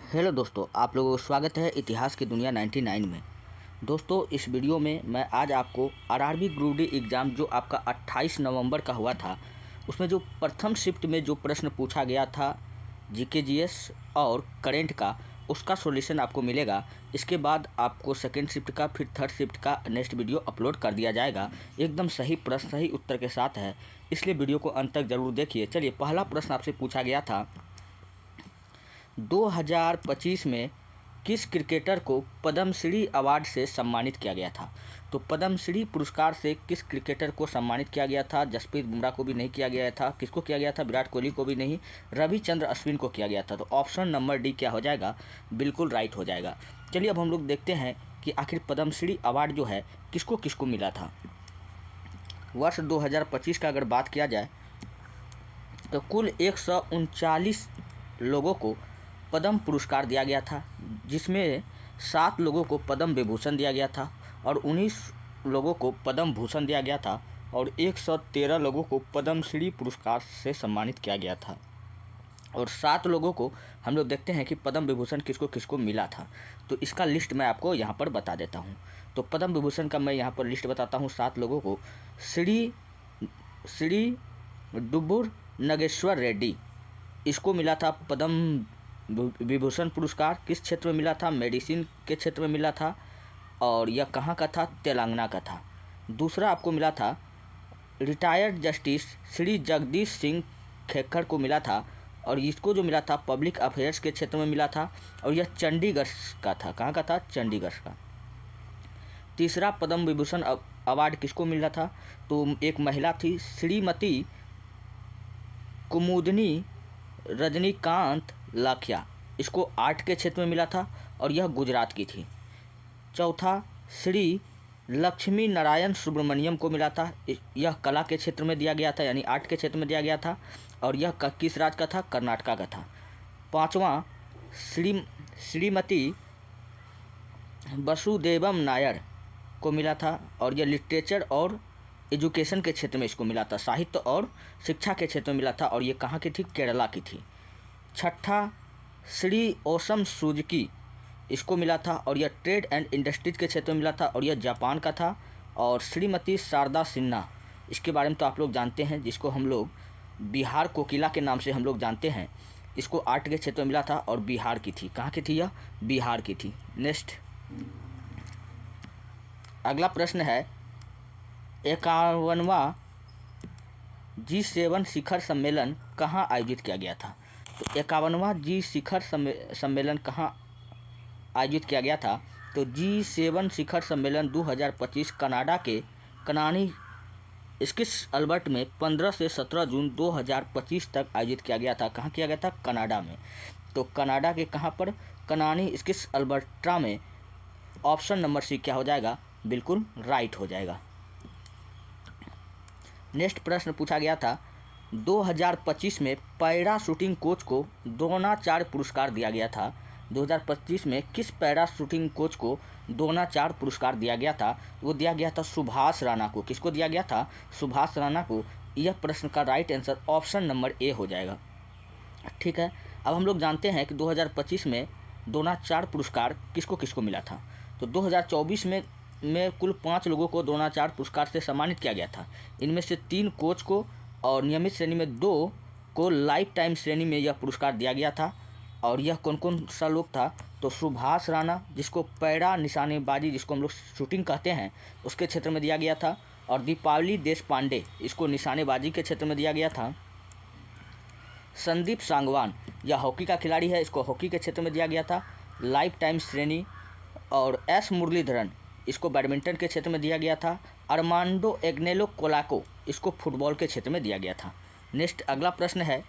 Hello दोस्तों, आप लोगों को स्वागत है इतिहास की दुनिया 99 में। दोस्तों, इस वीडियो में मैं आज आपको आरआरबी ग्रुप डी एग्ज़ाम जो आपका 28 नवंबर का हुआ था, उसमें जो प्रथम शिफ्ट में जो प्रश्न पूछा गया था जीके जीएस और करेंट का, उसका सॉल्यूशन आपको मिलेगा। इसके बाद आपको सेकेंड शिफ्ट का, फिर थर्ड शिफ्ट का नेक्स्ट वीडियो अपलोड कर दिया जाएगा। एकदम सही प्रश्न सही उत्तर के साथ है, इसलिए वीडियो को अंत तक ज़रूर देखिए। चलिए, पहला प्रश्न आपसे पूछा गया था 2025 में किस क्रिकेटर को पद्मश्री अवार्ड से सम्मानित किया गया था। तो पद्मश्री पुरस्कार से किस क्रिकेटर को सम्मानित किया गया था? जसप्रीत बुमराह को भी नहीं किया गया था। किसको किया गया था? विराट कोहली को भी नहीं, रविचंद्र अश्विन को किया गया था। तो ऑप्शन नंबर डी क्या हो जाएगा? बिल्कुल राइट हो जाएगा। चलिए, अब हम लोग देखते हैं कि आखिर पद्मश्री अवार्ड जो है किसको किसको मिला था। वर्ष 2025 का अगर बात किया जाए तो कुल 139 लोगों को पद्म पुरस्कार दिया गया था, जिसमें 7 लोगों को पद्म विभूषण दिया गया था और 19 लोगों को पद्म भूषण दिया गया था और 113 लोगों को पद्मश्री पुरस्कार से सम्मानित किया गया था और 7 लोगों को हम लोग देखते हैं कि पद्म विभूषण किसको किसको मिला था। तो इसका लिस्ट मैं आपको यहाँ पर बता देता हूँ। तो पद्म विभूषण का मैं यहाँ पर लिस्ट बताता हूँ। 7 लोगों को श्री डुब्बुर नागेश्वर रेड्डी, इसको मिला था पद्म विभूषण पुरस्कार। किस क्षेत्र में मिला था? मेडिसिन के क्षेत्र में मिला था और यह कहाँ का था? तेलंगाना का था। दूसरा आपको मिला था रिटायर्ड जस्टिस श्री जगदीश सिंह खेखर को मिला था और इसको जो मिला था पब्लिक अफेयर्स के क्षेत्र में मिला था और यह चंडीगढ़ का था। कहाँ का था? चंडीगढ़ का। तीसरा पद्म विभूषण अवार्ड किसको मिला था? तो एक महिला थी, श्रीमती कुमुदनी रजनीकांत लाखिया, इसको आर्ट के क्षेत्र में मिला था और यह गुजरात की थी। चौथा श्री लक्ष्मी नारायण सुब्रमण्यम को मिला था, यह कला के क्षेत्र में दिया गया था, यानी आर्ट के क्षेत्र में दिया गया था और यह किस राज्य का था? कर्नाटका का था। पांचवा श्रीमती वसुदेवम नायर को मिला था और यह लिटरेचर और एजुकेशन के क्षेत्र में इसको मिला था, साहित्य और शिक्षा के क्षेत्र में मिला था और ये कहाँ की थी? केरला की थी। छठा श्री ओसम सुजुकी, इसको मिला था और यह ट्रेड एंड इंडस्ट्रीज के क्षेत्र में मिला था और यह जापान का था। और श्रीमती शारदा सिन्हा, इसके बारे में तो आप लोग जानते हैं, जिसको हम लोग बिहार कोकिला के नाम से हम लोग जानते हैं, इसको आर्ट के क्षेत्र में मिला था और बिहार की थी। कहाँ की थी यह? बिहार की थी। नेक्स्ट अगला प्रश्न है 51वां G7 शिखर सम्मेलन कहाँ आयोजित किया गया था? तो 51वां G शिखर सम्मेलन कहाँ आयोजित किया गया था? तो G7 शिखर सम्मेलन 2025 कनाडा के कनानी स्किस अल्बर्ट में 15 से 17 जून 2025 तक आयोजित किया गया था। कहाँ किया गया था? कनाडा में। तो कनाडा के कहाँ पर? कनानी स्किस अल्बर्टा में। ऑप्शन नंबर सी क्या हो जाएगा? बिल्कुल राइट हो जाएगा। नेक्स्ट प्रश्न पूछा गया था 2025 में पैरा शूटिंग कोच को द्रोणाचार्य पुरस्कार दिया गया था। 2025 में किस पैरा शूटिंग कोच को द्रोणाचार्य पुरस्कार दिया गया था? वो दिया गया था सुभाष राणा को। किसको दिया गया था? सुभाष राणा को। यह प्रश्न का right answer option number A हो जाएगा। ठीक है, अब हम लोग जानते हैं कि 2025 में द्रोणाचार्य पुरस्कार किसको किसको मिला था। तो 2024 में कुल 5 लोगों को द्रोणाचार्य पुरस्कार से सम्मानित किया गया था। इनमें से 3 कोच को और नियमित श्रेणी में 2 को लाइफ टाइम श्रेणी में यह पुरस्कार दिया गया था। और यह कौन कौन सा लोग था? तो सुभाष राणा, जिसको पैरा निशानेबाजी, जिसको हम लोग शूटिंग कहते हैं, उसके क्षेत्र में दिया गया था। और दीपावली देशपांडे, इसको निशानेबाजी के क्षेत्र में दिया गया था। संदीप सांगवान, यह हॉकी का खिलाड़ी है, इसको हॉकी के क्षेत्र में दिया गया था, लाइफ टाइम श्रेणी। और एस मुरलीधरन, इसको बैडमिंटन के क्षेत्र में दिया गया था। अरमांडो एग्नेलो कोलाको, इसको फुटबॉल के क्षेत्र में दिया गया था। नेक्स्ट अगला प्रश्न है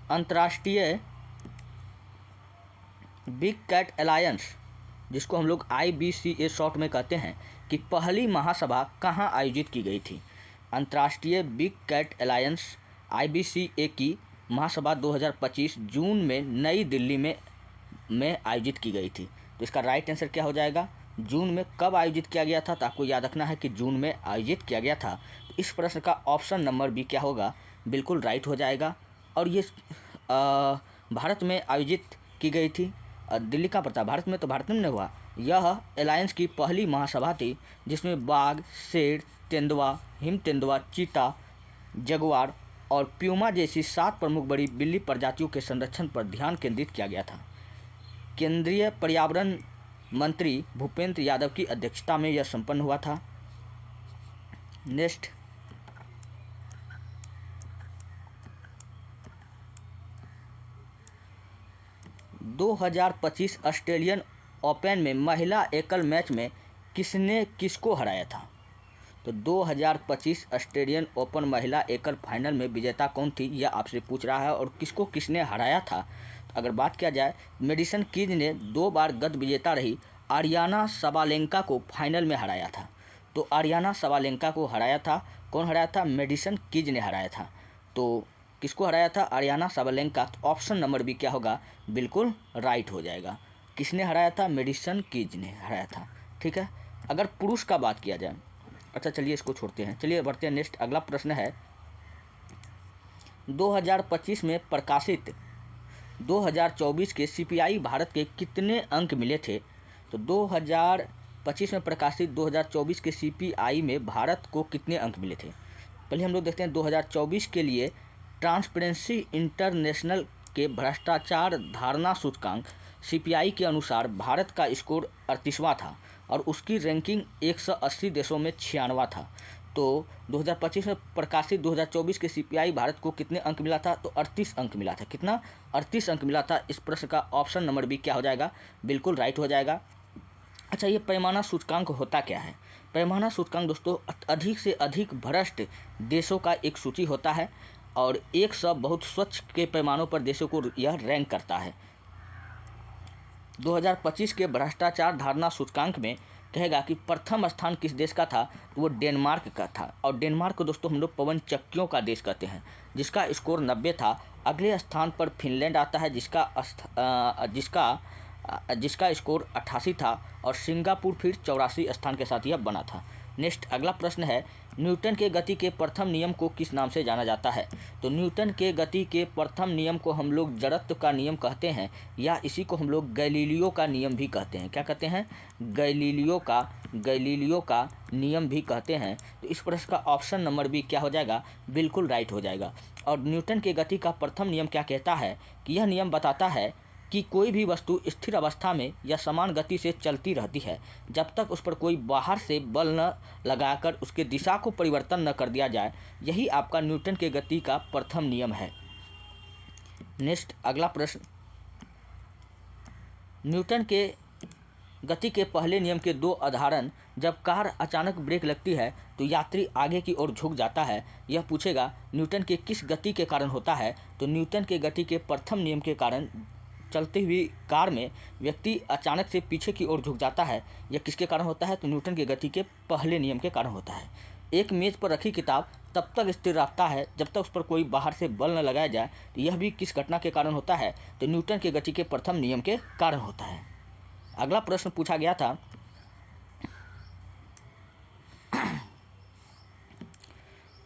अंतर्राष्ट्रीय बिग कैट अलायंस, जिसको हम लोग IBCA शॉर्ट में कहते हैं, कि पहली महासभा कहाँ आयोजित की गई थी? अंतर्राष्ट्रीय बिग कैट अलायंस IBCA की महासभा 2025 जून में नई दिल्ली में आयोजित की गई थी। तो इसका राइट आंसर क्या हो जाएगा? जून में कब आयोजित किया गया था? तो आपको याद रखना है कि जून में आयोजित किया गया था। तो इस प्रश्न का ऑप्शन नंबर बी क्या होगा? बिल्कुल राइट हो जाएगा। और ये भारत में आयोजित की गई थी। दिल्ली का पड़ता भारत में, तो भारत में नहीं हुआ। यह अलायंस की पहली महासभा थी जिसमें बाघ, शेर, तेंदुआ, हिम तेंदुआ, चीता, जगुआर और प्यूमा जैसी 7 प्रमुख बड़ी बिल्ली प्रजातियों के संरक्षण पर ध्यान केंद्रित किया गया था। केंद्रीय पर्यावरण मंत्री भूपेंद्र यादव की अध्यक्षता में यह संपन्न हुआ था। नेक्स्ट, दो 2025 ऑस्ट्रेलियन ओपन में महिला एकल मैच में किसने किसको हराया था? तो 2025 ऑस्ट्रेलियन ओपन महिला एकल फाइनल में विजेता कौन थी, यह आपसे पूछ रहा है, और किसको किसने हराया था। तो अगर बात किया जाए, मेडिसन कीज ने 2 बार गत विजेता रही आरियाना सबालेंका को फाइनल में हराया था। तो आरियाना सबालेंका को हराया था, कौन हराया था? मेडिसन कीज ने हराया था। तो किसको हराया था? Ariana Sabalenka. तो ऑप्शन नंबर बी क्या होगा? बिल्कुल राइट हो जाएगा। किसने हराया था? मेडिसन कीज ने हराया था। ठीक है। अगर पुरुष का बात किया जाए, अच्छा चलिए इसको छोड़ते हैं, चलिए बढ़ते हैं। नेक्स्ट अगला प्रश्न है, 2025 में प्रकाशित 2024 के सीपीआई भारत के कितने अंक मिले थे? तो 2025 में प्रकाशित 2024 के सीपीआई में भारत को कितने अंक मिले थे? पहले हम लोग देखते हैं 2024 के लिए ट्रांसपेरेंसी इंटरनेशनल के भ्रष्टाचार धारणा सूचकांक सीपीआई के अनुसार भारत का स्कोर 38वां था और उसकी रैंकिंग 180 देशों में 96वां था। तो 2025 में प्रकाशित 2024 के सीपीआई भारत को कितने अंक मिला था? तो 38 अंक मिला था। कितना? 38 अंक मिला था। इस प्रश्न का ऑप्शन नंबर बी क्या हो जाएगा? बिल्कुल राइट हो जाएगा। अच्छा, ये पैमाना सूचकांक होता क्या है? पैमाना सूचकांक दोस्तों अधिक से अधिक भ्रष्ट देशों का एक सूची होता है और 100 बहुत स्वच्छ के पैमानों पर देशों को यह रैंक करता है। 2025 के भ्रष्टाचार धारणा सूचकांक में कहेगा कि प्रथम स्थान किस देश का था? तो वो डेनमार्क का था। और डेनमार्क को दोस्तों हम लोग पवन चक्कियों का देश कहते हैं, जिसका स्कोर 90 था। अगले स्थान पर फिनलैंड आता है जिसका स्कोर 88 था और सिंगापुर फिर 84 स्थान के साथ यह बना था। नेक्स्ट अगला प्रश्न है, न्यूटन के गति के प्रथम नियम को किस नाम से जाना जाता है? तो न्यूटन के गति के प्रथम नियम को हम लोग जड़त्व का नियम कहते हैं, या इसी को हम लोग गैलीलियो का नियम भी कहते हैं। क्या कहते हैं? गैलीलियो का नियम भी कहते हैं। तो इस प्रश्न का ऑप्शन नंबर बी क्या हो जाएगा? बिल्कुल राइट हो जाएगा। और न्यूटन के गति का प्रथम नियम क्या कहता है कि यह नियम बताता है कि कोई भी वस्तु स्थिर अवस्था में या समान गति से चलती रहती है जब तक उस पर कोई बाहर से बल न लगाकर उसके दिशा को परिवर्तन न कर दिया जाए। यही आपका न्यूटन के गति का प्रथम नियम है। नेक्स्ट अगला प्रश्न, न्यूटन के गति के पहले नियम के 2 उदाहरण। जब कार अचानक ब्रेक लगती है तो यात्री आगे की ओर झुक जाता है। यह पूछेगा न्यूटन के किस गति के कारण होता है? तो न्यूटन के गति के प्रथम नियम के कारण चलती हुई कार में व्यक्ति अचानक से पीछे की ओर झुक जाता है। यह किसके कारण होता है? तो न्यूटन के गति के पहले नियम के कारण होता है। एक मेज पर रखी किताब तब तक स्थिर रहता है जब तक उस पर कोई बाहर से बल न लगाया जाए। तो यह भी किस घटना के कारण होता है? तो न्यूटन के गति के प्रथम नियम के कारण होता है। अगला प्रश्न पूछा गया था,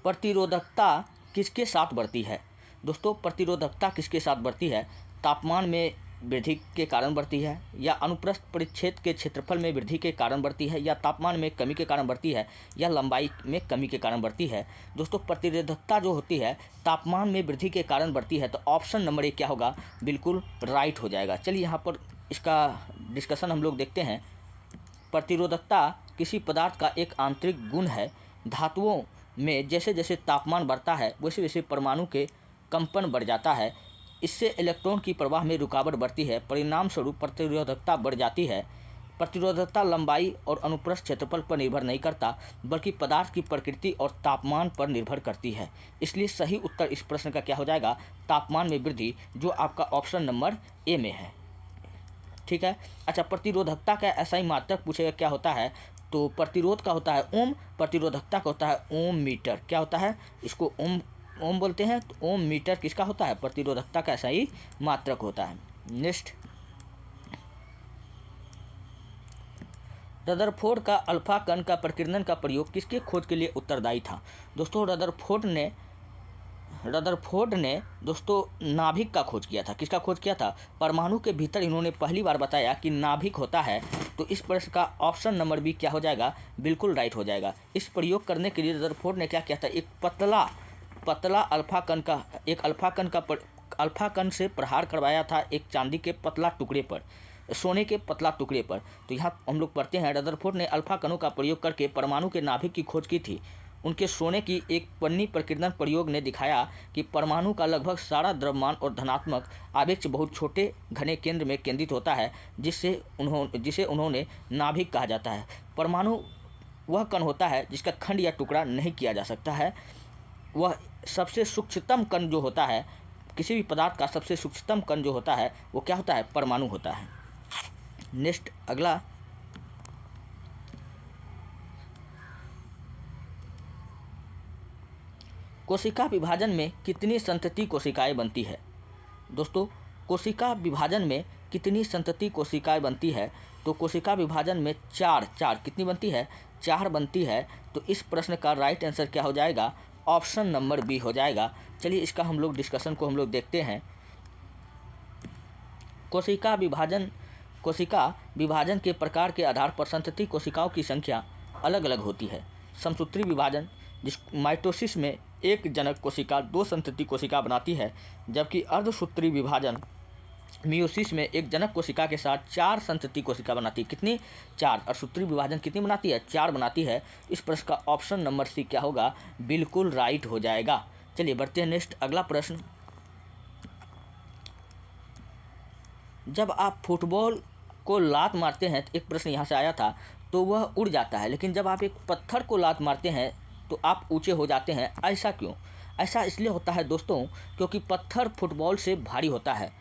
प्रतिरोधकता किसके साथ बढ़ती है? दोस्तों प्रतिरोधकता किसके साथ बढ़ती है? तापमान में वृद्धि के कारण बढ़ती है, या अनुप्रस्थ परिच्छेद के क्षेत्रफल में वृद्धि के कारण बढ़ती है, या तापमान में कमी के कारण बढ़ती है, या लंबाई में कमी के कारण बढ़ती है? दोस्तों प्रतिरोधकता जो होती है तापमान में वृद्धि के कारण बढ़ती है। तो ऑप्शन नंबर 1 क्या होगा? बिल्कुल राइट हो जाएगा। चलिए यहाँ पर इसका डिस्कशन हम लोग देखते हैं। प्रतिरोधकता किसी पदार्थ का एक आंतरिक गुण है। धातुओं में जैसे जैसे तापमान बढ़ता है वैसे वैसे परमाणु के कंपन बढ़ जाता है। इससे इलेक्ट्रॉन की प्रवाह में रुकावट बढ़ती है, परिणाम स्वरूप प्रतिरोधकता बढ़ जाती है। प्रतिरोधकता लंबाई और अनुप्रस्थ क्षेत्रफल पर निर्भर नहीं करता बल्कि पदार्थ की प्रकृति और तापमान पर निर्भर करती है। इसलिए सही उत्तर इस प्रश्न का क्या हो जाएगा? तापमान में वृद्धि, जो आपका ऑप्शन नंबर ए में है। ठीक है। अच्छा, प्रतिरोधकता का ऐसा ही मात्रक पूछेगा क्या होता है? तो प्रतिरोध का होता है ओम, प्रतिरोधकता का होता है ओम मीटर। क्या होता है? इसको ओम बोलते हैं। तो ओम मीटर किसका होता है? प्रतिरोधकता का ऐसा ही मात्रक होता है। नेक्स्ट, रदरफोर्ड का अल्फा कण का प्रकीर्णन का प्रयोग किसके खोज के लिए उत्तरदायी था? दोस्तों रदरफोर्ड ने रदरफोर्ड ने दोस्तों नाभिक का खोज किया था। किसका खोज किया था? परमाणु के भीतर इन्होंने पहली बार बताया कि नाभिक होता है। तो इस प्रश्न का ऑप्शन नंबर बी क्या हो जाएगा? बिल्कुल राइट हो जाएगा। इस प्रयोग करने के लिए रदरफोर्ड ने क्या किया था? एक पतला अल्फा कण से प्रहार करवाया था एक चांदी के पतला टुकड़े पर, सोने के पतला टुकड़े पर। तो यहाँ हम लोग पढ़ते हैं रदरफोर्ड ने अल्फा कणों का प्रयोग करके परमाणु के नाभिक की खोज की थी। उनके सोने की एक पन्नी प्रकीर्णन प्रयोग ने दिखाया कि परमाणु का लगभग सारा द्रव्यमान और धनात्मक आवेश बहुत छोटे घने केंद्र में केंद्रित होता है, जिसे उन्होंने नाभिक कहा जाता है। परमाणु वह कण होता है जिसका खंड या टुकड़ा नहीं किया जा सकता है। वह सबसे सूक्ष्मतम कण जो होता है, किसी भी पदार्थ का सबसे सूक्ष्मतम कण जो होता है वो क्या होता है? परमाणु होता है। नेक्स्ट अगला, कोशिका विभाजन में कितनी संतति कोशिकाएं बनती है? दोस्तों कोशिका विभाजन में कितनी संतति कोशिकाएं बनती है? तो कोशिका विभाजन में चार कितनी बनती है? 4 बनती है। तो इस प्रश्न का राइट आंसर क्या हो जाएगा? ऑप्शन नंबर बी हो जाएगा। चलिए इसका हम लोग डिस्कशन को हम लोग देखते हैं। कोशिका विभाजन के प्रकार के आधार पर संतति कोशिकाओं की संख्या अलग अलग होती है। समसूत्री विभाजन जिस माइटोसिस में एक जनक कोशिका 2 संतति कोशिका बनाती है, जबकि अर्धसूत्री विभाजन मियोसिस में एक जनक कोशिका के साथ 4 संतति कोशिका बनाती है। कितनी? 4। और सूत्री विभाजन कितनी बनाती है? 4 बनाती है। इस प्रश्न का ऑप्शन नंबर सी क्या होगा? बिल्कुल राइट हो जाएगा। चलिए बढ़ते हैं नेक्स्ट अगला प्रश्न। जब आप फुटबॉल को लात मारते हैं, तो एक प्रश्न यहाँ से आया था, तो वह उड़ जाता है, लेकिन जब आप एक पत्थर को लात मारते हैं तो आप ऊंचे हो जाते हैं। ऐसा क्यों? ऐसा इसलिए होता है दोस्तों, क्योंकि पत्थर फुटबॉल से भारी होता है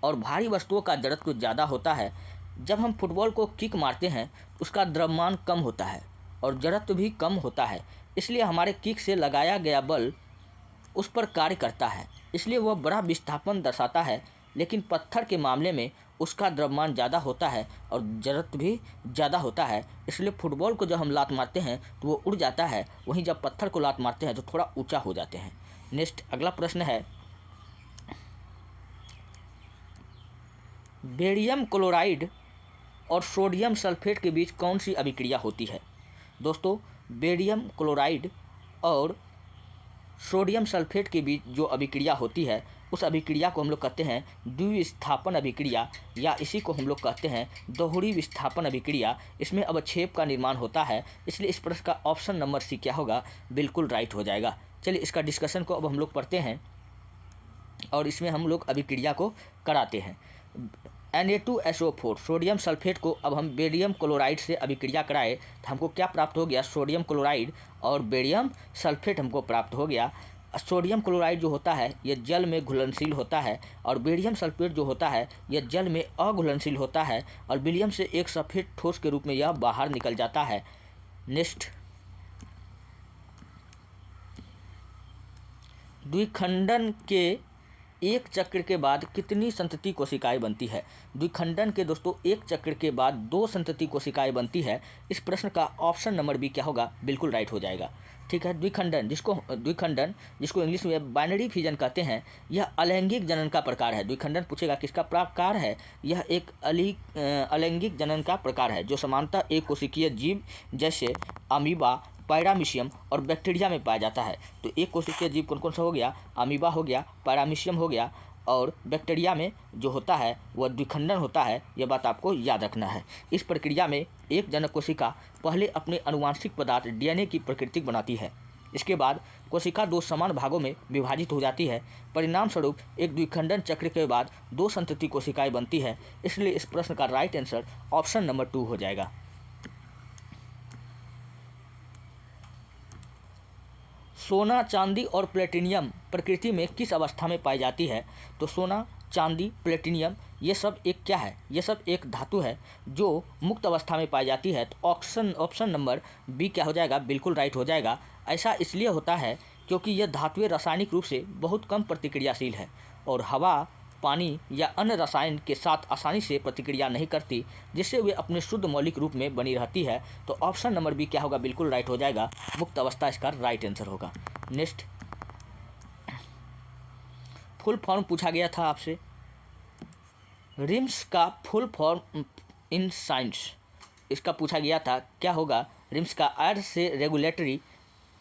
और भारी वस्तुओं का जड़त्व ज़्यादा होता है। जब हम फुटबॉल को किक मारते हैं उसका द्रव्यमान कम होता है और जड़त्व भी कम होता है, इसलिए हमारे किक से लगाया गया बल उस पर कार्य करता है, इसलिए वह बड़ा विस्थापन दर्शाता है। लेकिन पत्थर के मामले में उसका द्रव्यमान ज़्यादा होता है और जड़त्व भी ज़्यादा होता है, इसलिए फुटबॉल को जब हम लात मारते हैं तो वो उड़ जाता है, वहीं जब पत्थर को लात मारते हैं तो थोड़ा ऊंचा हो जाते हैं। नेक्स्ट अगला प्रश्न है, बेरियम क्लोराइड और सोडियम सल्फेट के बीच कौन सी अभिक्रिया होती है? दोस्तों बेरियम क्लोराइड और सोडियम सल्फेट के बीच जो अभिक्रिया होती है उस अभिक्रिया को हम लोग कहते हैं द्विविस्थापन अभिक्रिया, या इसी को हम लोग कहते हैं दोहरी विस्थापन अभिक्रिया। इसमें अवक्षेप का निर्माण होता है, इसलिए इस प्रश्न का ऑप्शन नंबर सी क्या होगा? बिल्कुल राइट हो जाएगा। चलिए इसका डिस्कशन को अब हम लोग पढ़ते हैं और इसमें हम लोग अभिक्रिया को कराते हैं। Na2SO4 सोडियम सल्फेट को अब हम बेरियम क्लोराइड से अभिक्रिया कराए तो हमको क्या प्राप्त हो गया? सोडियम क्लोराइड और बेरियम सल्फेट हमको प्राप्त हो गया। सोडियम क्लोराइड जो होता है यह जल में घुलनशील होता है और बेरियम सल्फेट जो होता है यह जल में अघुलनशील होता है और विलियम से एक सफ़ेद ठोस के रूप में यह बाहर निकल जाता है। नेक्स्ट, द्विखंडन के एक चक्र के बाद कितनी संतति कोशिकाएं बनती है? द्विखंडन के दोस्तों एक चक्र के बाद 2 संतति कोशिकाएं बनती है। इस प्रश्न का ऑप्शन नंबर बी क्या होगा? बिल्कुल राइट हो जाएगा। ठीक है, द्विखंडन जिसको इंग्लिश में बाइनरी फिजन कहते हैं, यह अलैंगिक जनन का प्रकार है। द्विखंडन पूछेगा किसका प्रकार है? यह एक अलैंगिक जनन का प्रकार है जो सामान्यतः एक कोशिकीय जीव जैसे अमीबा, पैरामीशियम और बैक्टीरिया में पाया जाता है। तो एक कोशिकीय जीव कौन कौन सा हो गया? अमीबा हो गया, पैरामीशियम हो गया और बैक्टीरिया में जो होता है वह द्विखंडन होता है। यह बात आपको याद रखना है। इस प्रक्रिया में एक जनक कोशिका पहले अपने आनुवांशिक पदार्थ DNA की प्रकृति बनाती है। इसके बाद कोशिका 2 समान भागों में विभाजित हो जाती है। परिणाम स्वरूप एक द्विखंडन चक्र के बाद 2 संतति कोशिकाएं बनती है। इसलिए इस प्रश्न का राइट आंसर ऑप्शन नंबर 2 हो जाएगा। सोना, चांदी और प्लेटिनियम प्रकृति में किस अवस्था में पाई जाती है? तो सोना, चांदी, प्लेटिनियम ये सब एक क्या है? ये सब एक धातु है जो मुक्त अवस्था में पाई जाती है। तो ऑप्शन नंबर बी क्या हो जाएगा? बिल्कुल राइट हो जाएगा। ऐसा इसलिए होता है क्योंकि यह धातुएं रासायनिक रूप से बहुत कम प्रतिक्रियाशील है और हवा, पानी या अन्य रसायन के साथ आसानी से प्रतिक्रिया नहीं करती, जिससे वे अपने शुद्ध मौलिक रूप में बनी रहती है। तो ऑप्शन नंबर बी क्या होगा? बिल्कुल राइट हो जाएगा। मुक्त अवस्था इसका राइट आंसर होगा। नेक्स्ट, फुल फॉर्म पूछा गया था आपसे। रिम्स का फुल फॉर्म इन साइंस इसका पूछा गया था, क्या होगा? रिम्स का आर से रेगुलेटरी,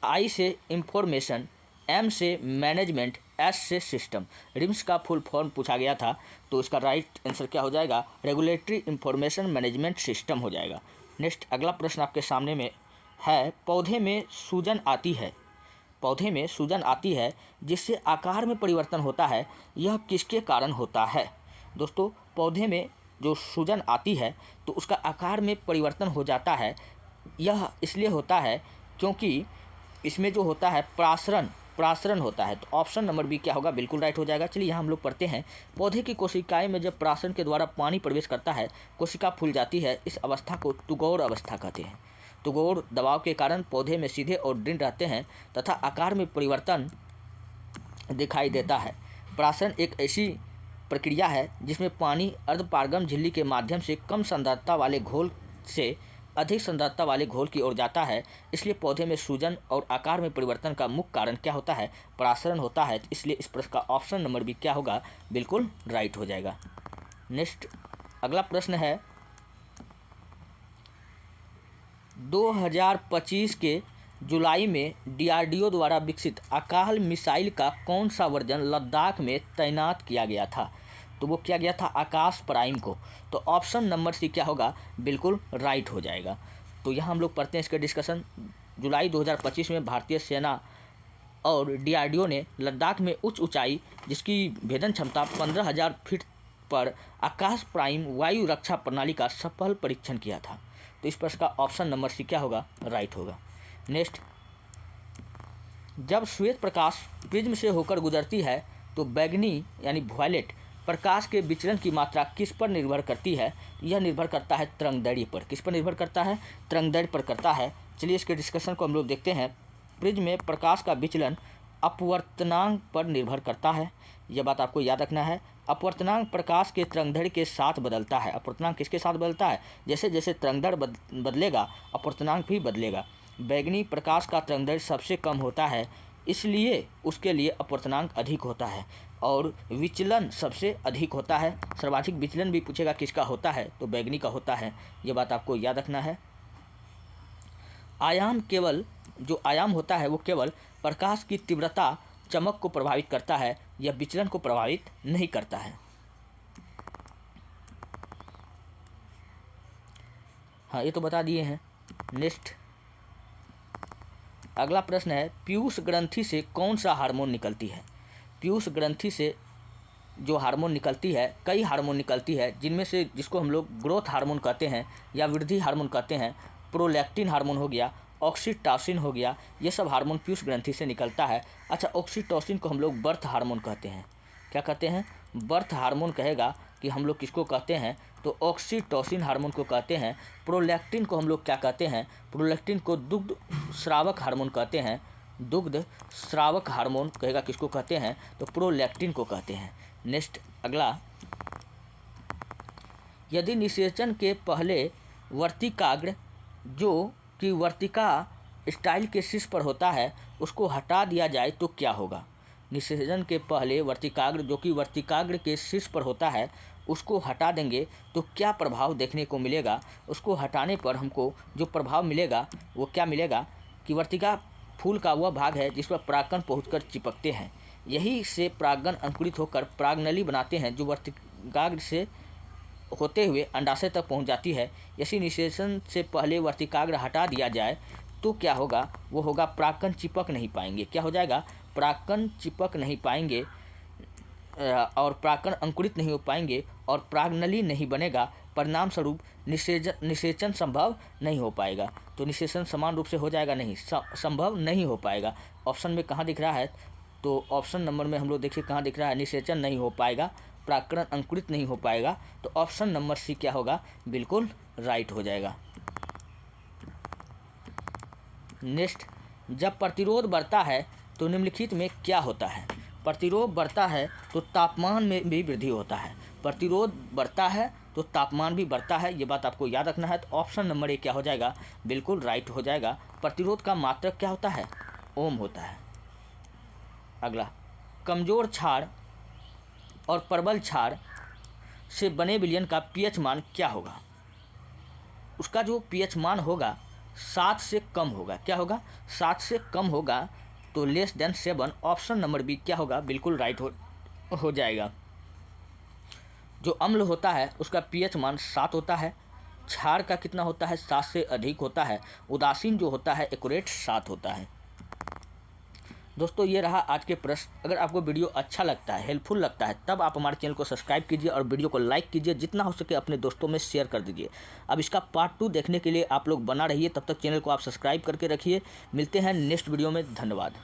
आई से इंफॉर्मेशन, एम से मैनेजमेंट, एस से सिस्टम। रिम्स का फुल फॉर्म पूछा गया था, तो इसका राइट आंसर क्या हो जाएगा? रेगुलेटरी इंफॉर्मेशन मैनेजमेंट सिस्टम हो जाएगा। नेक्स्ट अगला प्रश्न आपके सामने में है, पौधे में सूजन आती है, पौधे में सूजन आती है जिससे आकार में परिवर्तन होता है, यह किसके कारण होता है? दोस्तों, पौधे में जो सूजन आती है तो उसका आकार में परिवर्तन हो जाता है, यह इसलिए होता है क्योंकि इसमें जो होता है प्रासरण होता है। तो ऑप्शन नंबर बी क्या होगा? बिल्कुल राइट हो जाएगा। चलिए यहाँ हम लोग पढ़ते हैं, पौधे की कोशिकाएं में जब प्रासरण के द्वारा पानी प्रवेश करता है, कोशिका फूल जाती है। इस अवस्था को तुगौर अवस्था कहते हैं। तुगौर दबाव के कारण पौधे में सीधे और दृढ़ रहते हैं तथा आकार में परिवर्तन दिखाई देता है। प्रासरण एक ऐसी प्रक्रिया है जिसमें पानी अर्धपारगम झिल्ली के माध्यम से कम सांद्रता वाले घोल से अधिक सांद्रता वाले घोल की ओर जाता है। इसलिए पौधे में सूजन और आकार में परिवर्तन का मुख्य कारण क्या होता है? प्रासरण होता है। इसलिए इस प्रश्न का ऑप्शन नंबर बी क्या होगा? बिल्कुल राइट हो जाएगा। नेक्स्ट अगला प्रश्न है, 2025 के जुलाई में डीआरडीओ द्वारा विकसित आकाश मिसाइल का कौन सा वर्जन लद्दाख में तैनात किया गया था? तो वो किया गया था आकाश प्राइम को। तो ऑप्शन नंबर सी क्या होगा? बिल्कुल राइट हो जाएगा। तो यहाँ हम लोग पढ़ते हैं इसका डिस्कशन। जुलाई 2025 में भारतीय सेना और डीआरडीओ ने लद्दाख में उच्च ऊंचाई जिसकी भेदन क्षमता 15,000 फीट पर आकाश प्राइम वायु रक्षा प्रणाली का सफल परीक्षण किया था। तो इस प्रश्न का ऑप्शन नंबर सी क्या होगा? राइट होगा। नेक्स्ट, जब श्वेत प्रकाश प्रिज्म से होकर गुजरती है तो बैगनी यानी वॉयलेट प्रकाश के विचलन की मात्रा किस पर निर्भर करती है? यह निर्भर करता है तरंगदैर्ध्य पर। किस पर निर्भर करता है? तरंगदैर्ध्य पर करता है। चलिए इसके डिस्कशन को हम लोग देखते हैं। प्रिज्म में प्रकाश का विचलन अपवर्तनांक पर निर्भर करता है, यह बात आपको याद रखना है। अपवर्तनांक प्रकाश के तरंगदैर्ध्य के साथ बदलता है। अपवर्तनांक किसके साथ बदलता है? जैसे जैसे तरंगदैर्ध्य बदलेगा अपवर्तनांक भी बदलेगा। बैगनी प्रकाश का तरंगदैर्ध्य सबसे कम होता है, इसलिए उसके लिए अपवर्तनांक अधिक होता है और विचलन सबसे अधिक होता है। सर्वाधिक विचलन भी पूछेगा किसका होता है, तो बैगनी का होता है। ये बात आपको याद रखना है। आयाम केवल जो आयाम होता है वो केवल प्रकाश की तीव्रता चमक को प्रभावित करता है, यह विचलन को प्रभावित नहीं करता है। हाँ, ये तो बता दिए हैं। नेक्स्ट अगला प्रश्न है, पीयूष ग्रंथि से कौन सा हार्मोन निकलती है? पीयूष ग्रंथि से जो हार्मोन निकलती है, कई हार्मोन निकलती है, जिनमें से जिसको हम लोग ग्रोथ हार्मोन कहते हैं या वृद्धि हार्मोन कहते हैं। प्रोलैक्टिन हार्मोन हो गया, ऑक्सीटोसिन हो गया, ये सब हार्मोन पीयूष ग्रंथि से निकलता है। अच्छा, ऑक्सीटोसिन को हम लोग बर्थ हार्मोन कहते हैं। क्या कहते हैं? बर्थ हार्मोन कहेगा कि हम लोग किसको कहते हैं, तो ऑक्सीटोसिन हार्मोन को कहते हैं। प्रोलैक्टिन को हम लोग क्या कहते हैं? प्रोलैक्टिन को दुग्ध स्रावक हार्मोन कहते हैं। दुग्ध स्रावक हार्मोन कहेगा किसको कहते हैं, तो प्रोलैक्टिन को कहते हैं। नेक्स्ट अगला, यदि निषेचन के पहले वर्तिकाग्र जो कि वर्तिका स्टाइल के शीर्ष पर होता है उसको हटा दिया जाए तो क्या होगा? निषेचन के पहले वर्तिकाग्र जो कि वर्तिकाग्र के शीर्ष पर होता है उसको हटा देंगे तो क्या प्रभाव देखने को मिलेगा? उसको हटाने पर हमको जो प्रभाव मिलेगा वो क्या मिलेगा कि वर्तिका फूल का वह भाग है जिस पर परागकण पहुंचकर चिपकते हैं। यही से परागकण अंकुरित होकर परागनली बनाते हैं जो वर्तिकाग्र से होते हुए अंडाशय तक पहुंच जाती है। यदि निषेचन से पहले वर्तिकाग्र हटा दिया जाए तो क्या होगा? वो होगा परागकण चिपक नहीं पाएंगे। क्या हो जाएगा? परागकण चिपक नहीं पाएंगे और परागकण अंकुरित नहीं हो पाएंगे और परागनली नहीं बनेगा। परिणाम स्वरूप निषेचन संभव नहीं हो पाएगा। तो निषेचन समान रूप से हो जाएगा नहीं, संभव नहीं हो पाएगा। ऑप्शन में कहाँ दिख रहा है? तो ऑप्शन नंबर में हम लोग देखिए कहाँ दिख रहा है, निषेचन नहीं हो पाएगा, परागकण अंकुरित नहीं हो पाएगा। तो ऑप्शन नंबर सी क्या होगा? बिल्कुल राइट हो जाएगा। नेक्स्ट, जब प्रतिरोध बढ़ता है तो निम्नलिखित में क्या होता है? प्रतिरोध बढ़ता है तो तापमान में भी वृद्धि होता है। प्रतिरोध बढ़ता है तो तापमान भी बढ़ता है, ये बात आपको याद रखना है। तो ऑप्शन नंबर ए क्या हो जाएगा? बिल्कुल राइट हो जाएगा। प्रतिरोध का मात्रक क्या होता है? ओम होता है। अगला, कमजोर क्षार और परवल क्षार से बने विलयन का पीएच मान क्या होगा? उसका जो पीएच मान होगा 7 से कम होगा। क्या होगा? 7 से कम होगा, तो less than 7, option number B क्या होगा? बिल्कुल राइट हो जाएगा। जो अम्ल होता है उसका पीएच मान 7 होता है, क्षार का कितना होता है? 7 से अधिक होता है, उदासीन जो होता है एक्यूरेट 7 होता है। दोस्तों ये रहा आज के प्रश्न। अगर आपको वीडियो अच्छा लगता है, हेल्पफुल लगता है, तब आप हमारे चैनल को सब्सक्राइब कीजिए और वीडियो को लाइक कीजिए, जितना हो सके अपने दोस्तों में शेयर कर दीजिए। अब इसका पार्ट 2 देखने के लिए आप लोग बना रहिए, तब तक चैनल को आप सब्सक्राइब करके रखिए। मिलते हैं नेक्स्ट वीडियो में, धन्यवाद।